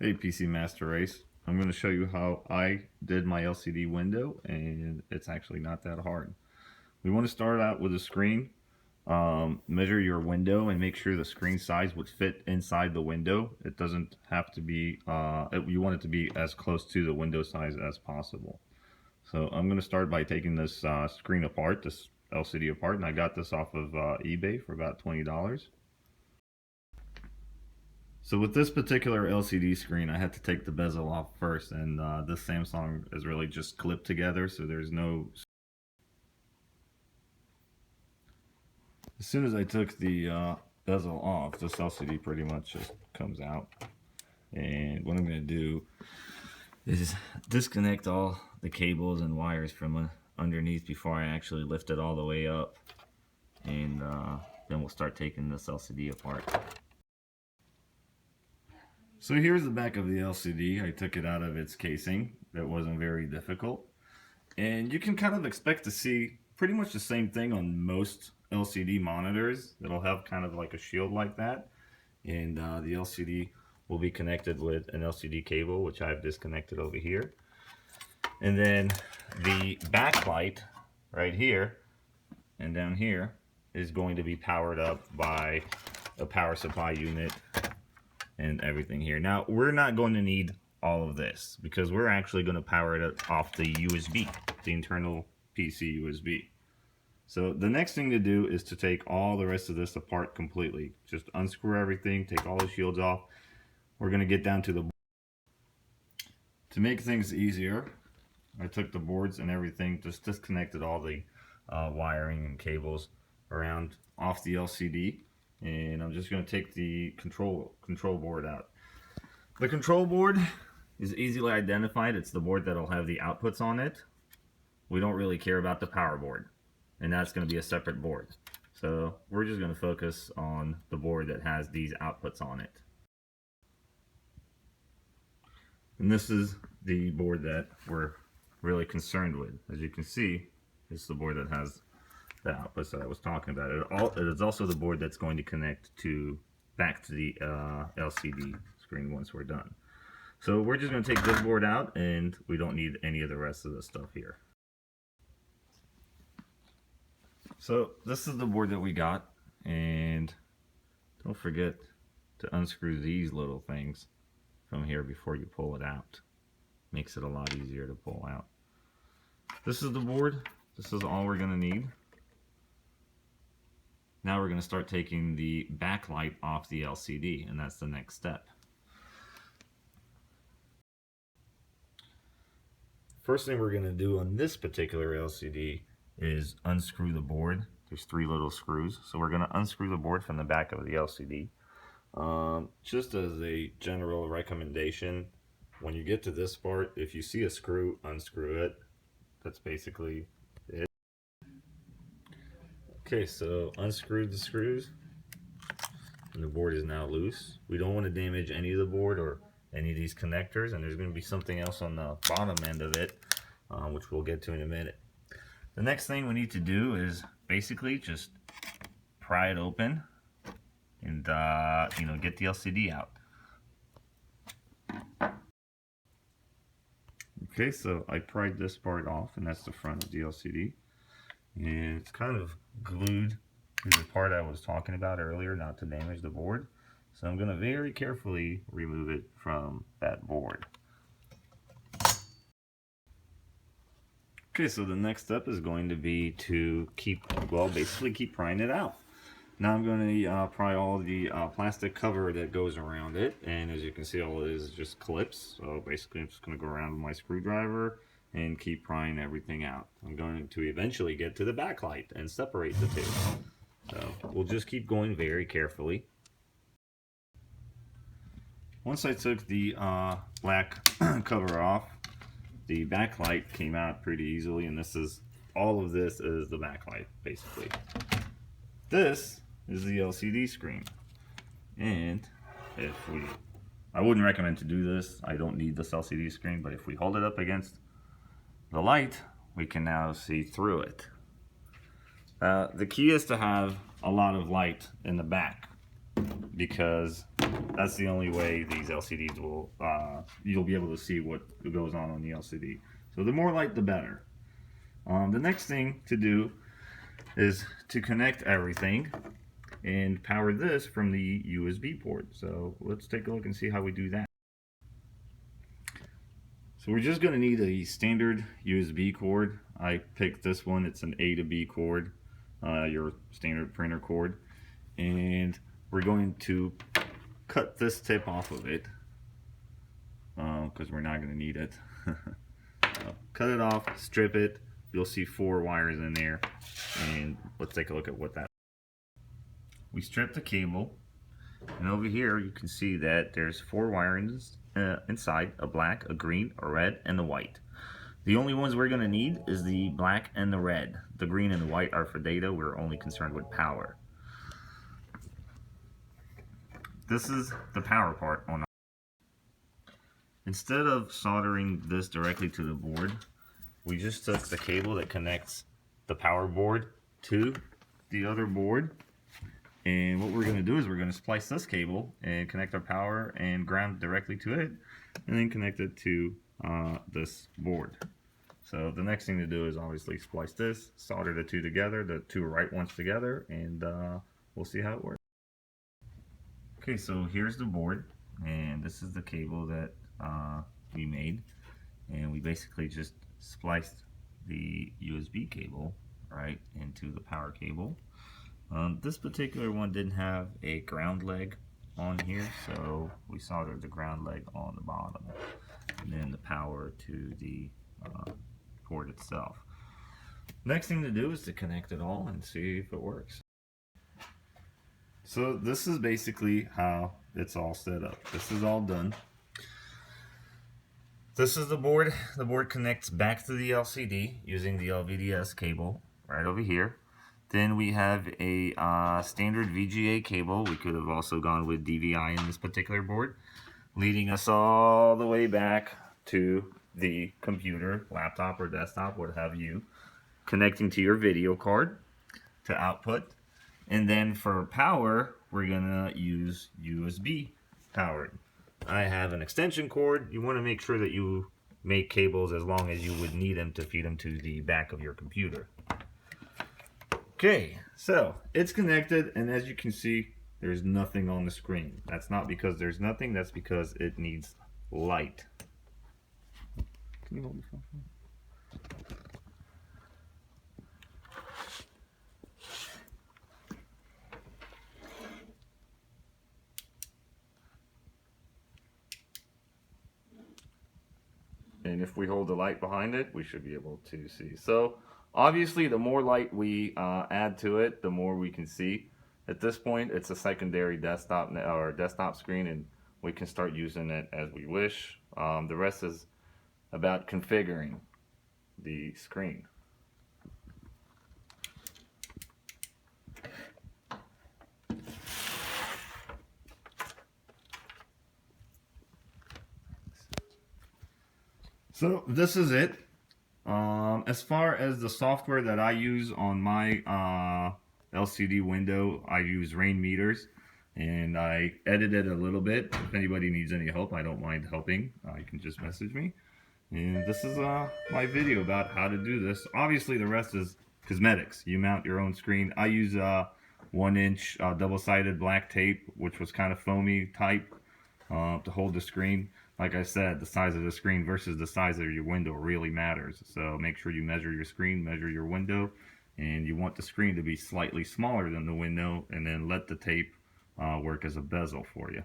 Hey PC Master Race, I'm going to show you how I did my LCD window, and it's actually not that hard. We want to start out with a screen, measure your window and make sure the screen size would fit inside the window. It doesn't have to be, you want it to be as close to the window size as possible. So I'm going to start by taking this screen apart, this LCD apart, and I got this off of eBay for about $20. So with this particular LCD screen, I had to take the bezel off first, and this Samsung is really just clipped together, so there's no... As soon as I took the bezel off, this LCD pretty much just comes out. And what I'm going to do is disconnect all the cables and wires from underneath before I actually lift it all the way up. And then we'll start taking this LCD apart. So here's the back of the LCD. I took it out of its casing. That wasn't very difficult. And you can kind of expect to see pretty much the same thing on most LCD monitors. It'll have kind of like a shield like that. And the LCD will be connected with an LCD cable, which I've disconnected over here. And then the backlight right here and down here is going to be powered up by a power supply unit and everything here. Now, we're not going to need all of this because we're actually going to power it off the USB, the internal PC USB. So the next thing to do is to take all the rest of this apart completely. Just unscrew everything, take all the shields off. We're going to get down to the board. To make things easier, I took the boards and everything, just disconnected all the wiring and cables around off the LCD. And I'm just going to take the control board out. The control board is easily identified. It's the board that'll have the outputs on it. We don't really care about the power board, and that's going to be a separate board. So we're just going to focus on the board that has these outputs on it. And this is the board that we're really concerned with. As you can see, it's the board that has the outputs that I was talking about. It is also the board that's going to connect back to the LCD screen once we're done. So we're just going to take this board out, and we don't need any of the rest of the stuff here. So this is the board that we got, and don't forget to unscrew these little things from here before you pull it out. Makes it a lot easier to pull out. This is the board. This is all we're going to need. Now we're going to start taking the backlight off the LCD, and that's the next step. First thing we're going to do on this particular LCD is unscrew the board. There's 3 little screws, so we're going to unscrew the board from the back of the LCD. Just as a general recommendation, when you get to this part, if you see a screw, unscrew it. That's basically it. Okay, so unscrewed the screws, and the board is now loose. We don't want to damage any of the board or any of these connectors, and there's going to be something else on the bottom end of it, which we'll get to in a minute. The next thing we need to do is basically just pry it open and get the LCD out. Okay, so I pried this part off, and that's the front of the LCD. And it's kind of glued to the part I was talking about earlier, not to damage the board. So I'm going to very carefully remove it from that board. Okay, so the next step is going to be to basically keep prying it out. Now I'm going to pry all the plastic cover that goes around it, and as you can see, all it is just clips. So basically I'm just going to go around with my screwdriver and keep prying everything out. I'm going to eventually get to the backlight and separate the two. So we'll just keep going very carefully. Once I took the black cover off, the backlight came out pretty easily, and all of this is the backlight basically. This is the LCD screen, and I wouldn't recommend to do this. I don't need this LCD screen, but if we hold it up against the light, we can now see through it. The key is to have a lot of light in the back, because That's the only way these LCDs will, you'll be able to see what goes on the LCD. So the more light, the better. The next thing to do is to connect everything and power this from the USB port. So let's take a look and see how we do that. So we're just going to need a standard USB cord. I picked this one. It's an A to B cord, your standard printer cord. And we're going to cut this tip off of it because we're not going to need it. Cut it off, strip it. You'll see 4 wires in there. And let's take a look at what that is. We stripped the cable. And over here you can see that there's 4 wires inside, a black, a green, a red, and a white. The only ones we're going to need is the black and the red. The green and the white are for data. We're only concerned with power. This is the power part on. Instead of soldering this directly to the board, we just took the cable that connects the power board to the other board. And what we're going to do is we're going to splice this cable and connect our power and ground directly to it, and then connect it to this board. So the next thing to do is obviously splice this, solder the two together, the 2 right ones together, and we'll see how it works. Okay, so here's the board, and this is the cable that we made, and we basically just spliced the USB cable right into the power cable. This particular one didn't have a ground leg on here, so we soldered the ground leg on the bottom, and then the power to the port itself. Next thing to do is to connect it all and see if it works. So this is basically how it's all set up. This is all done. This is the board. The board connects back to the LCD using the LVDS cable right over here. Then we have a standard VGA cable. We could have also gone with DVI in this particular board, leading us all the way back to the computer, laptop, or desktop, what have you, connecting to your video card to output. And then for power, we're gonna use USB powered. I have an extension cord. You want to make sure that you make cables as long as you would need them to feed them to the back of your computer. Okay, so it's connected, and as you can see, there's nothing on the screen. That's not because there's nothing, that's because it needs light. Can you hold the phone? And if we hold the light behind it, we should be able to see. So obviously, the more light we add to it, the more we can see. At this point, it's a secondary desktop or desktop screen, and we can start using it as we wish. The rest is about configuring the screen. So this is it. As far as the software that I use on my LCD window, I use rainmeters, and I edited a little bit. If anybody needs any help, I don't mind helping. You can just message me. And this is my video about how to do this. Obviously, the rest is cosmetics. You mount your own screen. I use 1-inch double-sided black tape, which was kind of foamy type to hold the screen. Like I said, the size of the screen versus the size of your window really matters. So make sure you measure your screen, measure your window, and you want the screen to be slightly smaller than the window, and then let the tape work as a bezel for you.